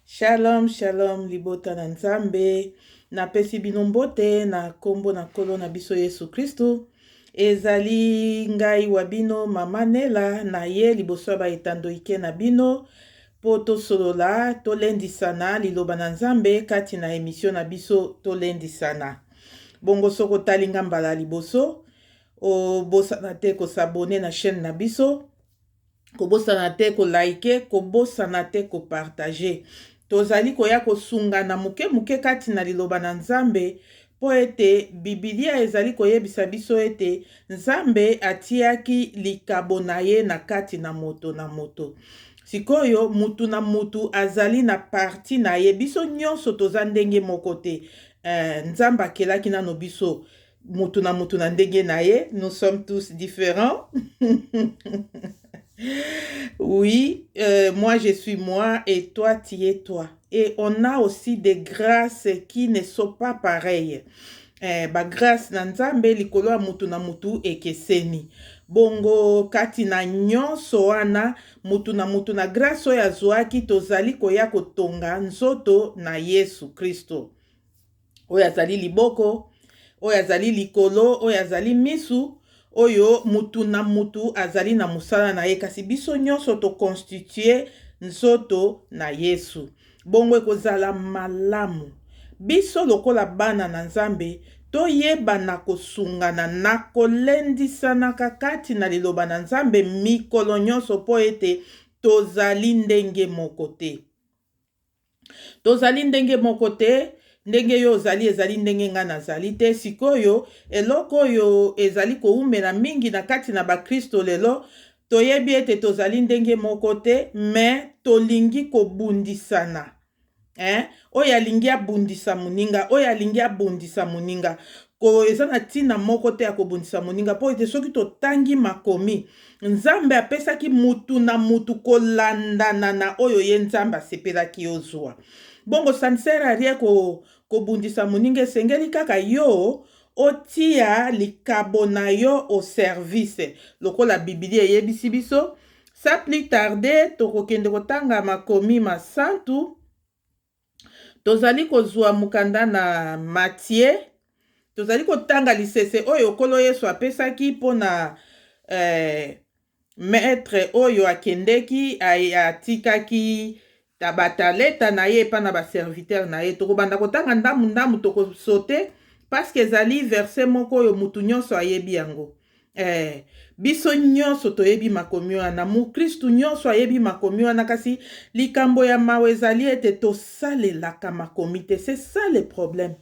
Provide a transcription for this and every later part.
Shalom, shalom, libota na nzambe. Napesi bino mbote na kombo na kolo na biso Yesu Kristu. Ezali ngai wa bino mama Nela na ye liboso ya baetando ike na bino. Po tosolola tolendisana liloba na nzambe kati na emission na biso tolendisana. Bongo soko talinga mbala liboso. Obosana te kosabone na chaîne na biso. Kobosana te ko like, kobosana te ko partager. Tozali koya kosunga na muke kati na liloba na nzambe po ete Biblia ezali koyebisa biso ete nzambe atiaki likabo na ye na kati na moto na moto. Sikoyo mutu na mutu azali na parti na ye, biso nyonso toza ndenge moko te. Nzambe akelaki nano biso mutu na ndenge na ye. Nous sommes tous différents. Oui, moi je suis moi et toi tu es toi. Et on a aussi des grâces qui ne sont pas pareilles. Grâce na nzambe likolo ya mutu na mutu ekeseni. Bongo kati na nyonso wana mutu na grâce oyo azwaki tozali koya kotonga nzoto na Yesu Kristo. Oyo azali liboko, oyo azali likolo, oyo azali misu, oyo mutu na mutu azali na musala na ye, kasi biso nyonso to constitue nzoto na Yesu. Bongo ekozala malamu biso lokola bana na nzambe toyeba na kosungana na kolendisana kati na liloba na nzambe mikolo nyonso po ete tozali ndenge moko te. Tozali ndenge moko te. Ndenge yo ezali ndenge nga nazali te. Sikoyo eloko oyo ezali koumela mingi na kati na bakristo lelo, toyebi ete tozali ndenge moko te, me tolingi kobundisana. Oyo alingi abundisa moninga, oyo alingi abundisa moninga. Ko eza na tina moko te ya kobundisa moninga po ete soki totangi makomi, nzambe apesaki mutu na mutu kolandana na oyo ye nzambe asepelaki ozwa. Bongo ça ne sert à rien kobundisa moninga, esengeli kaka yo otia likabo na yo au service. Lokola Biblia eyebisi biso, sa plus tarder tokokende kotanga makomi masantu. Tozali kozwa mukanda na Matthieu. Tozali kotanga lisese oyo kolo Yesu apesaki pona maître oyo akendeki atikaki tabataleta na ye pa na ba serviteur na ye. Tokobanda kotanga ndamu tokosote parce que ezali verset moko oyo mutu nyonso ayebi yango. Biso nyonso toyebi makomi wana, mu Kristu nyonso ayebi makomi wana, kasi likambo ya mawe ezali ete tosalelaka makomi te. C'est ça le problème.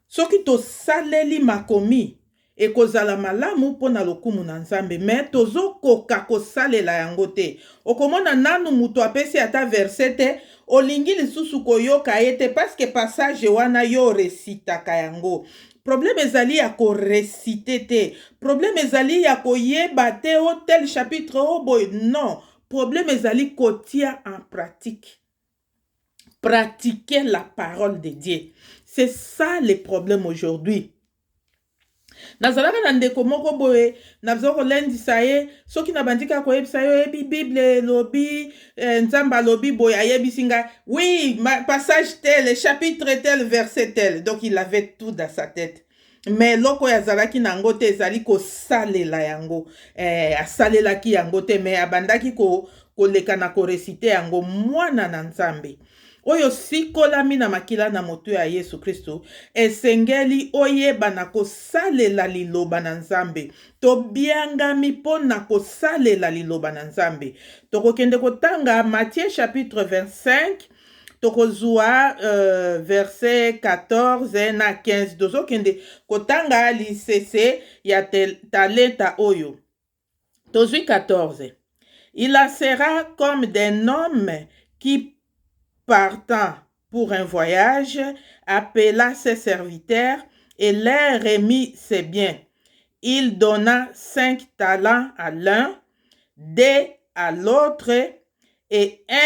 Soki tosaleli makomi ekozala malamu pona lokumu na nzambe, me tozokoka kosalela yango te. Okomona nanu mutu apesi ata verset te, olingi lisusu koyoka ete parce que passage wana yo resitaka yango. Problème ezali ya koresite te. Problème ezali ya koyeba te o tel chapitre o boy. Non. Problème ezali kotia en pratique. Pratiquer la parole de Dieu. C'est ça le problème aujourd'hui. Nazalaka na ndeko moko boye, nabzo kolendisa ye, soki na bandika koyebisa yo ebi Bible lobi, nzamba lobi boye ayebisi nga, oui, passage tel, chapitre tel, verset tel. Donc il avait tout dans sa tête. Mais loko yazalaki nango te ezali ko salela yango. Asalelaki yango te, mais abandaki koleka na koresite yango mwana na nzambe. Oyo sikolami na makila na moto ya Yesu Kristo, esengeli oyeba na kosalela liloba na nzambe. Tobiangami po na kosalela liloba na nzambe. Tokokende kotanga Matthieu chapitre 25, tokozwa verset 14 na 15. Tozokende kotanga lisese ya talenta oyo. Tozwi 14. Il en sera comme d'un homme qui partant pour un voyage, appela ses serviteurs et leur remit ses biens. Il donna 5 talents à l'un, 2 à l'autre et 1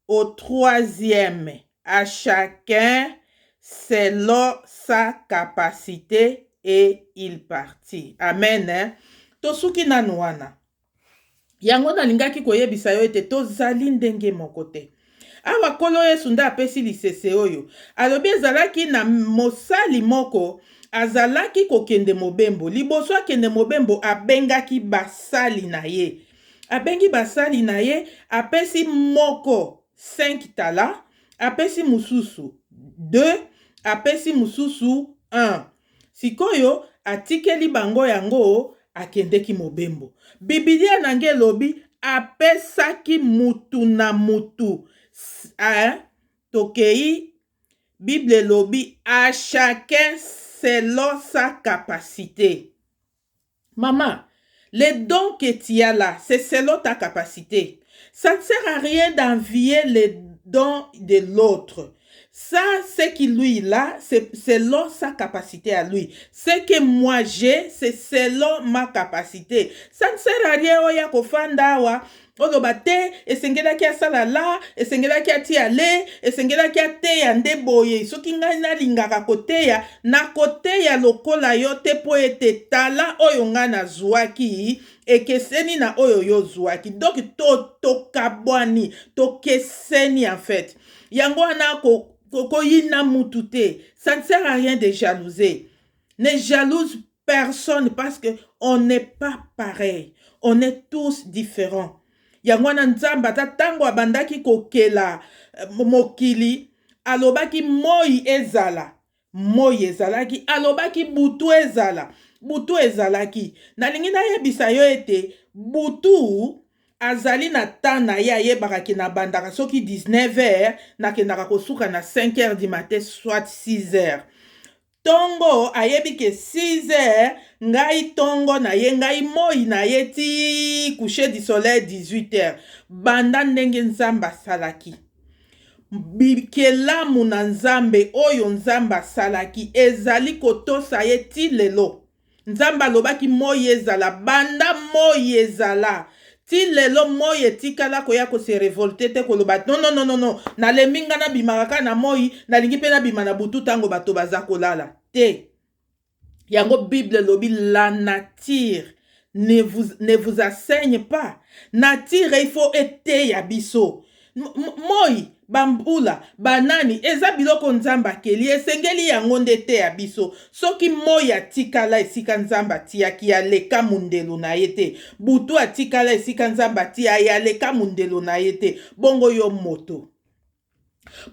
au troisième, à chacun selon sa capacité, et il partit. Amen. Tosuki nanuana. Yango nalingaki koyebisa yo ete tozali ndenge moko te. awa kolo yesu nde apesi lisese oyo alobi ezalaki na mosali moko azalaki kokende mobembo liboso akende mobembo abengaki basali na ye abengi basali na ye apesi moko 5 tala apesi mususu 2 apesi mususu 1 sikoyo atikeli bango yango akendeki mobembo Biblia nange elobi apesaki mutu na mutu tokei Bible elobi à chacun selon sa capacité. Maman, les dons que tu as là, c'est selon ta capacité. Ça ne sert à rien d'envier les dons de l'autre. Ça, ce qu'il lui a, c'est selon sa capacité à lui. Ce que moi j'ai, c'est selon ma capacité. Ça ne sert à rien, oya kofanda wa. Oloba te, esengelaki asala la, esengelaki atia le, esengelaki ateya nde boye. Soki ngai nalingaka koteya, na koteya lokola yo te po ete tala oyo nga nazwaki, ekeseni na oyo yo zwaki. Donc to kabwani, to keseni en fait. Yango wana koyina mutute. Ça ne sert à rien de jalouser. Ne jalouse personne parce que on n'est pas pareil. On est tous différents. Yango wana nzamba tango abandaki kokela mokili alobaki moi ezala ezalaki alobaki butu ezalaki nalingi nayebisa yo ete butu azali na temps na ye ayebaka na bandaka soki 19h nakendaka kosuka na 5h du matin soit 6h tongo ayebi ke 6h ngai tongo na ye ngai moi na ye ti coucher du soleil 18h banda ndenge nzamba salaki bikelamu na nzambe oyo nzamba salaki ezali kotosa ye ti lelo nzamba lobaki moi ezala banda moi ezala ti lelo moi etikala koya ko se révolter te koloba non na leminga na bimaraka na moi nalingi pe na bima na butu tango bato baza kolala te yango Bible lobi la nature ne vous enseigne pas nature il faut ete ya biso moi bambula banani eza biloko nzamba keli esengeli yango nde te ya biso soki moi atikala esika nzamba tiaki ya leka mundelo na ye te butu atikala esika nzamba tia ya leka mundelo na ye te bongo yo moto.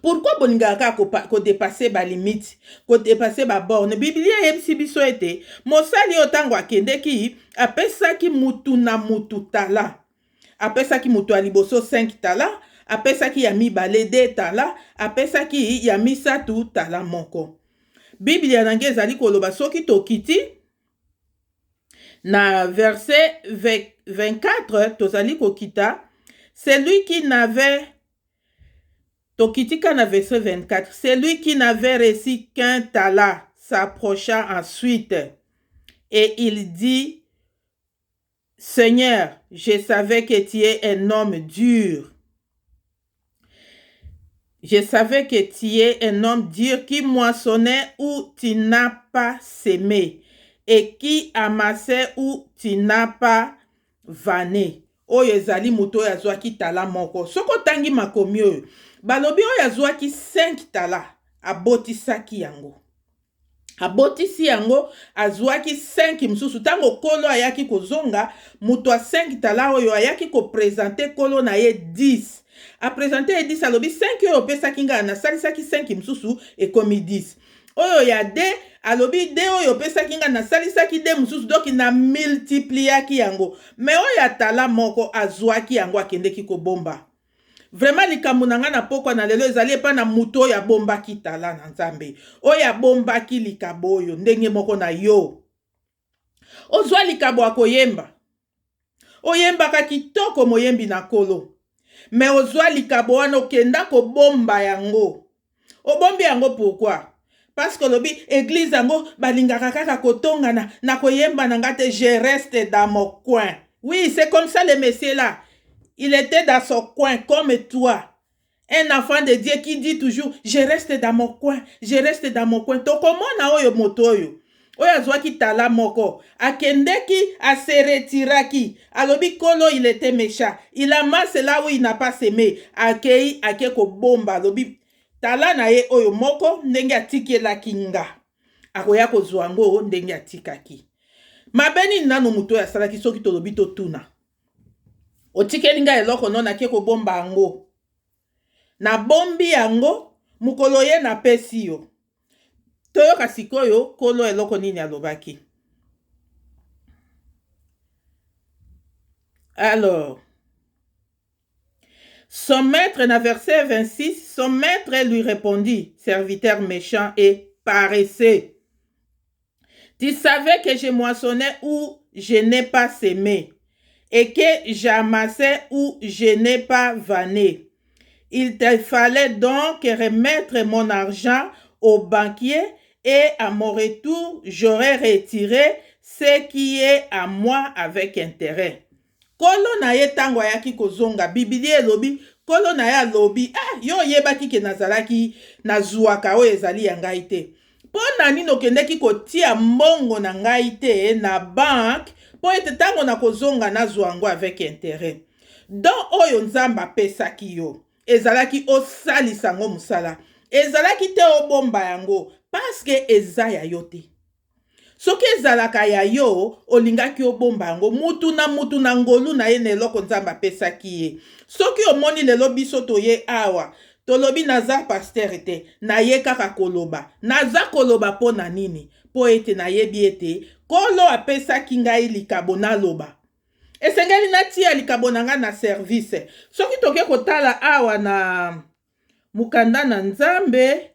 Pourquoi boningaka ko dépasser ba limite, ko dépasser ba borne? Biblia yebisi biso ete mosali otango akendeki apesaki mutu na mutu tala. Apesaki mutu aliboso 5 tala, apesaki ya mibale 2 tala, apesaki ya misatu tala moko. Biblia nange ezali koloba soki tokiti na verset 24 tozali kokita celui qui n'avait Tokitika na verset 24. Celui qui n'avait reçu qu'un tala s'approcha ensuite et il dit, Seigneur, je savais que tu es un homme dur. Je savais que tu es un homme dur qui moissonnait où tu n'as pas semé et qui amassait où tu n'as pas vanné. Oyo ezali muto ya zwaki tala moko. Soko tangi makomi oyo. Balobi oyo azwaki 5 tala abotisaki yango. Abotisi yango azwaki 5 msusu tango kolo ayaki kozonga muto a 5 tala oyo ayaki ko présenter kolo na ye 10. A présenter 10 alobi 5 oyo pesaki nga na salisaki 5 msusu ekomi 10. Oyo ya de alobi de oyo pesaki nga na salisaki de msusu doki na multipliaki yango. Me oyo atala moko azwaki yango akendeki ko bomba. Vraiment likambo nanga na pokwa na lelo ezali epa na muto oyo abombaki tala na nzambe. Oyo abombaki likabo oyo ndenge moko na yo. Ozwa likabo akoyemba. Oyembaka kitoko moyembi na kolo. Me ozwa likabo wana okenda ko bomba yango. Obombi yango pourquoi? Parce que lobi église yango balingaka kaka kotongana na koyemba na ngate je reste dans mon coin. Oui, c'est comme ça le messieurs là. Il était dans son coin comme toi. Un enfant de Dieu qui dit toujours je reste dans mon coin, je reste dans mon coin. To comment na oyo moto oyo. oyo azwaki tala moko akendeki aseretiraki alobi kolo il était méchant il amasse là où il n'a pas semé akei ake kobomba alobi tala na ye oyo moko ndenge atikelaki nga akoya kozwa ngo ndenge atikaki mabe nini nano moto oyo asalaki soki tolobi totuna otikeli nga eloko no nake kobomba yango nabombi yango mokolo ye napesi yo toyoka sikoyo kolo eloko nini alobaki. Alors, son maître, dans verset 26, son maître lui répondit, serviteur méchant et paresseux. Tu savais que je moissonnais où je n'ai pas semé et que j'amassais où je n'ai pas vanné. Il te fallait donc remettre mon argent au banquier et à mon retour, j'aurais retiré ce qui est à moi avec intérêt. Kolo na ye tango ayaki kozonga bibili elobi kolo na ye alobi yo yebaki ke nazalaki nazwaka oyo ezali ya ngai te mpo na nini okendeki kotia mbongo na ngai te na banke mpo ete ntango na kozonga nazwa yango avec intérêt don oyo nzambe apesaki yo ezalaki osalisa yango mosala ezalaki te obomba yango paske eza ya yo te soki ezalaka ya yo olingaki obomba yango mutu na ngolu na ye na eloko nzambe apesaki ye soki omoni lelo biso toye awa tolobi naza paster te naye kaka koloba naza koloba mpo na nini mpo ete nayebi ete kolo apesaki ngai likabo naloba esengeli natia likabo na ngai na service soki toke kotala awa na mukanda na nzambe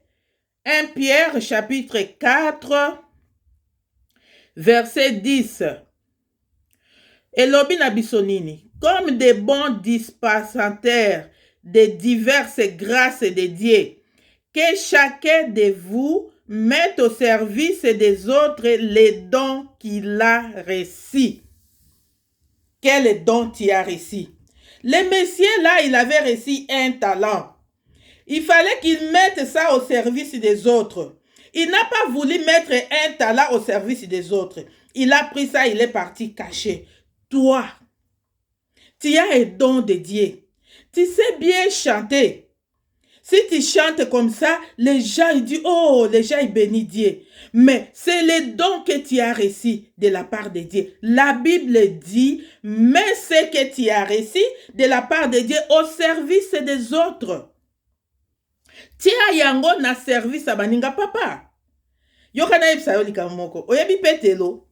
1 Pierre chapitre 4 verset 10. Elobi na biso nini? Comme des bons dispensataires de diverses grâces de Dieu, que chacun de vous mette au service des autres les dons qu'il a reçus. Quel don tu as reçu? Le monsieur là, il avait reçu un talent. Il fallait qu'il mette ça au service des autres. Il n'a pas voulu mettre un talent au service des autres. Il a pris ça, il est parti cacher. Toi, tu as un don de Dieu. Tu sais bien chanter. Si tu chantes comme ça, les gens ils disent, oh, les gens ils bénissent Dieu. Mais c'est le don que tu as reçu de la part de Dieu. La Bible dit, mets ce que tu as reçu de la part de Dieu au service des autres. Tia yango na service abaninga papa. Yoka na yebisa yo likambo moko. Oyebi Petelo.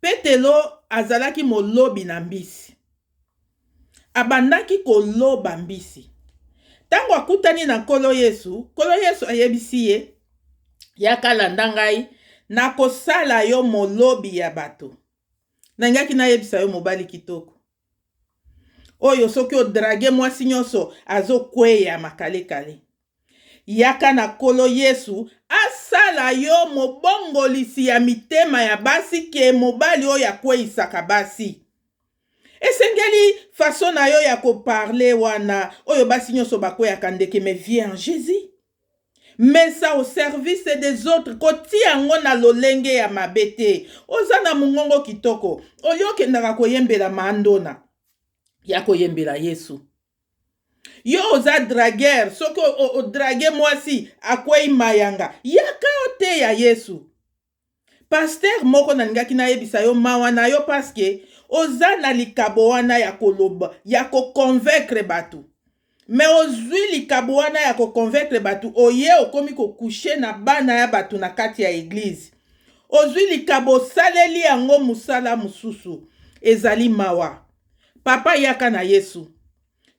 Petelo azalaki molobi na mbisi. Abandaki koloba mbisi. Tango akutani na Nkolo Yesu ayebisi ye yaka landa ngai na kosala yo molobi ya bato. Nangaki na yebisa yo mobali kitoko. Oyo soki odrage mwasi nyonso azokweya makale kale. Yaka na Nkolo Yesu asala yo mobongolisi ya mitema ya basi ke mobali oyo akweyisaka basi. Esengeli façon na yo ya koparle wana oyo basi nyonso bakweyaka ndeke mais viens en Jésus. Mets ça au service des autres kotia yango na lolenge ya mabete. Oza na mungongo kitoko oyo kendaka koyembela mandona ya koyembela Yesu. Yo oza dragueur, soko o drage mwasi akwei mayanga, yaka ote ya Yesu. Pasteur moko na ningaki na yebisa yo mawa na yo paske oza na likabo wana ya koloba, ya ko convaincre batu. Me ozwi likabo wana ya ko convaincre batu, oye okomi ko coucher na bana ya batu na kati ya église. Ozwi likabo saleli yango musala mususu, ezali mawa. Papa yaka na Yesu.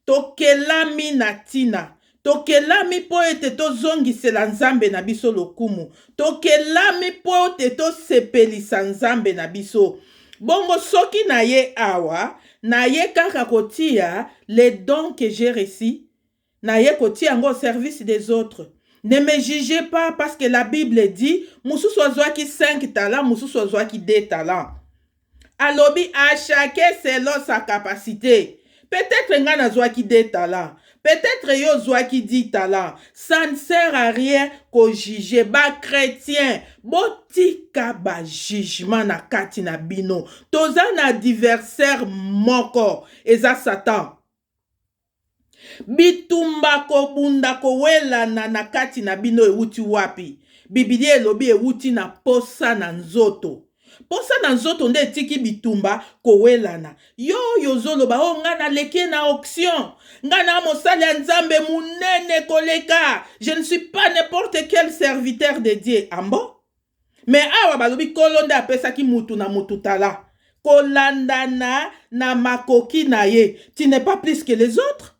Tokelami na tina. Tokelami po ete tozongisela nzambe na biso lokumu. Tokelami po ete tosepelisa nzambe na biso. Bongo soki na ye awa, na ye kaka kotia les dons que j'ai reçus. Na ye kotia yango au service des autres. Ne me jugez pas parce que la Bible dit, mususu azwaki 5 talents, mususu azwaki 2 talents. Alobi à chacun selon sa capacité. Peut-être nga nazwaki 2 talents. Peut-être yo zwa qui dit talent. Ça ne sert à rien qu'au juger. Ba chrétien. Botika ba jugement na kati na bino. Toza na adversaire moko. Eza Satan. Bitumba ko bunda ko wela na kati na bino euti wapi. Biblia elobi euti na posa na nzoto. Posa na nzoto nde tiki bitumba ko welana. Yo yozoloba o ngana leke na auction. Ngana mosali ya nzambe munene koleka. Je ne suis pas n'importe quel serviteur de Dieu. Ambo? Mais awa balobi kolonde apesaki mutu na mutu tala. Kolandana na makoki na ye. Tu n'es pas plus que les autres.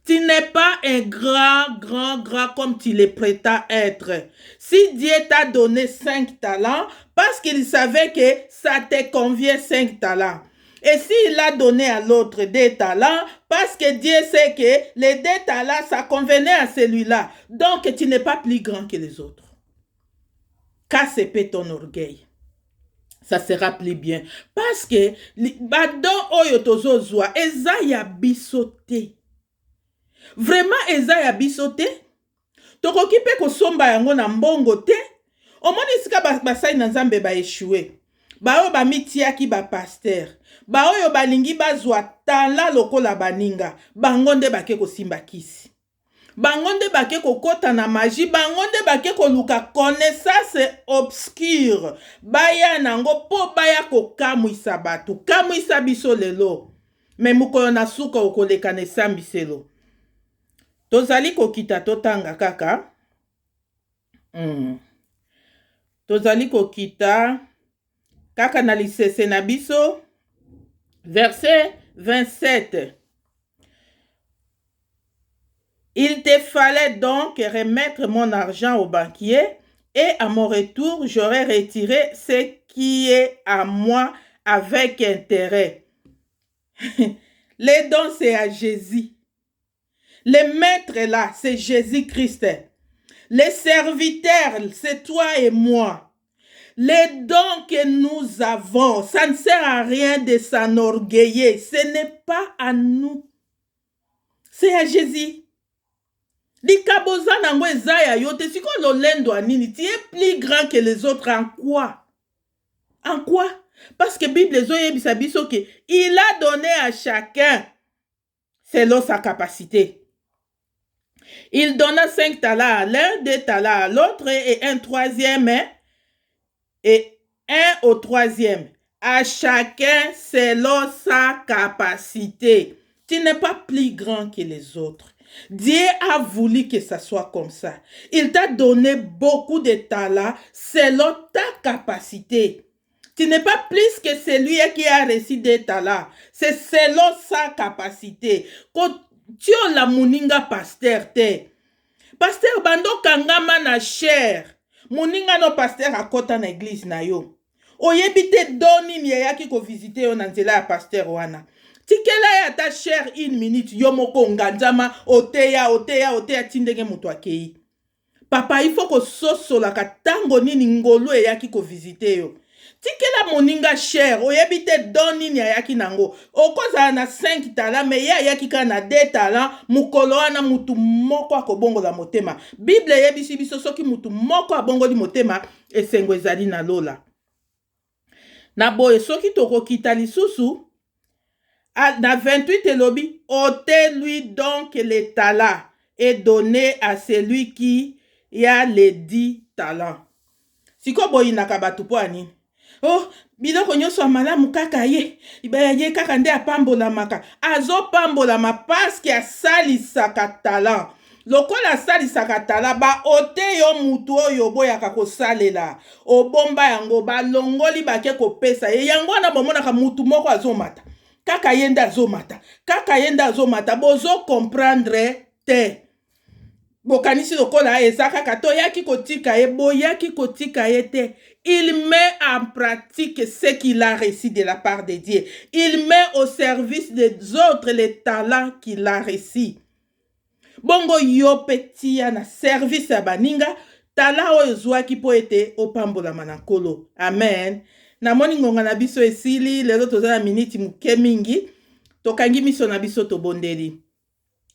Tu n'es pas un grand comme tu le prétends être. Si Dieu t'a donné 5 talents, parce qu'il savait que ça te convient 5 talents. Et s'il a donné à l'autre 2 talents, parce que Dieu sait que les 2 talents, ça convenait à celui-là. Donc, tu n'es pas plus grand que les autres. Casse ton orgueil. Ça sera plus bien. Parce que, badon oyotozo zwa, eza ya bisote. Vraiment, eza ya bisote. Tokoki pe kosomba yango na mbongo te. Omoni sika basai na nzambe ba échoué. Ba ba mitiaki ba pasteur. Ba oyo balingi bazwa tala lokola baninga. Bangonde bake kosimba kisi. Bangonde bake kokota na magie. Bangonde bake koluka connaissance obscure. Baya nango po baya kokamwisa batu. Kamwisa biso lelo. Me mukolo na suka okoleka ne sambiselo. Tozali kokita totanga kaka. Tozali kokita kaka na lisese na biso. Verset 27. Il te fallait donc remettre mon argent au banquier et à mon retour, j'aurais retiré ce qui est à moi avec intérêt. Les dons, c'est à Jésus. Le maître là, c'est Jésus-Christ. Les serviteurs, c'est toi et moi. Les dons que nous avons, ça ne sert à rien de s'enorgueillir. Ce n'est pas à nous. C'est à Jésus. Likaboza nango ezaya yote siko lolendo anini. Tu es plus grand que les autres en quoi? En quoi? Parce que Bible zoyebisa biso que il a donné à chacun selon sa capacité. Il donna 5 talents à l'un, 2 talents à l'autre et un troisième et un au troisième. À chacun selon sa capacité. Tu n'es pas plus grand que les autres. Dieu a voulu que ça soit comme ça. Il t'a donné beaucoup de talents selon ta capacité. Tu n'es pas plus que celui qui a reçu des talents. C'est selon sa capacité. Quand tu as la muninga pasteur te. Pasteur bando kangama na cher. Muninga no pasteur akota na église na yo. Oyebite doni ni yaki ko visiter yo na nzela ya pasteur wana. Tikela ya ta cher 1 minute yo moko nganzama oteya tindenge mutu akei. Papa il faut ko sosola ka tango nini ngolo yaki ko visiter yo. Tikela moninga cher, oyebite doni ni ayaki nango. Okoza na 5 talents, mais ya yaki ka na 2 talents, mukolo wana mutu moko akobongo la motema. Bible yebisi biso soki mutu moko abongo li motema, esengo ezali na lola. Na boye soki toko kita lisusu, na 28 elobi, ôtez-lui donc les talents et donnez à celui qui a les 10 talents. Siko boyi nakabatu po ani. Oh, biloko nyonso ya malamu kaka ye. Ye kaka nde apambolamaka. Azopambolama paske asalisaka talent. Lokola asalisaka talent, ba ote yo mutu oyo boyaka kosalela. Obomba yango balongoli bake kopesa ye. Yango na bomonaka mutu moko azomata. Kaka yende azomata. Kaka yende azomata. Bozo comprendre te. Bokanisi lokola ezaka kato yaki kotika ye, boyaki kotika ye te. Il met en pratique ce qu'il a reçu de la part de Dieu. Il met au service des autres les talents qu'il a reçus. Bongo yo petit na service ya baninga, tala oyo zwaki po ete opambola manakolo. Amen. Na moni ngonga na biso esili, lelo toza na miniti muke mingi, tokangi miso na biso tobondeli.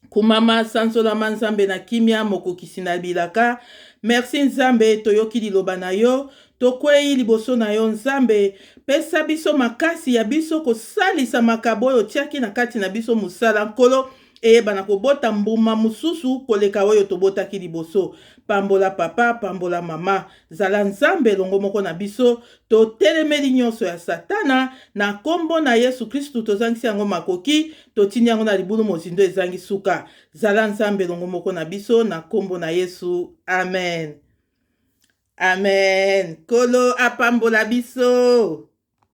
kumama sanzolama nzambe na kimia mokokisi na bilaka. Merci nzambe toyoki liloba na yo, tokwei liboso na yo nzambe, pesa biso makasi ya biso kosalisa makabo oyo tiaki na kati na biso musala nkolo, eyebana kobota mbuma mususu koleka oyo tobotaki liboso. Pambola papa, pambola mama, zala nzambe longo moko na biso, totelemeli nyonso ya satana, na kombo na Yesu Kristu tozangisi yango makoki, totini yango na libulu mozindo ezangi suka. Zala nzambe longo moko na biso, na kombo na Yesu. Amen. Amen. Kolo apambola biso.